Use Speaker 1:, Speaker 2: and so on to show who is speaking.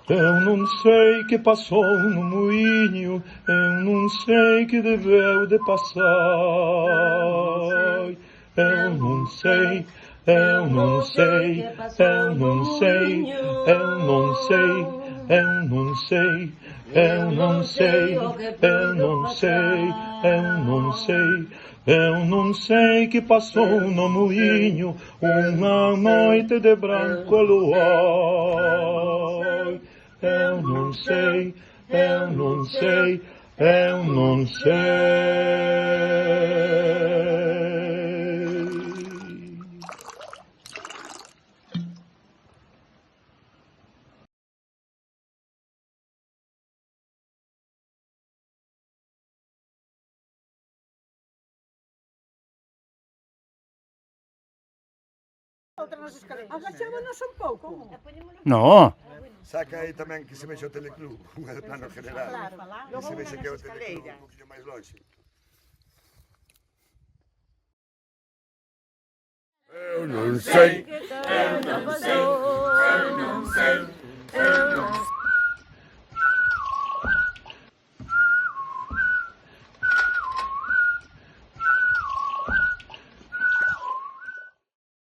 Speaker 1: Eu não sei que passou no moinho, eu não sei que deveu de passar. Eu não sei, eu não sei, eu não sei, eu não sei, eu não sei, eu não sei, eu não sei, eu não sei. Eu não sei que passou no moinho uma noite de branco luar. Eu não sei, eu não sei, eu não sei.
Speaker 2: Agachámonos un pouco.
Speaker 3: No,
Speaker 4: Saca aí tamén que se vexe o teleclub, unha de plano general. Que se vexe que é o teleclub un poquinho máis longe. Eu non sei, eu non sei,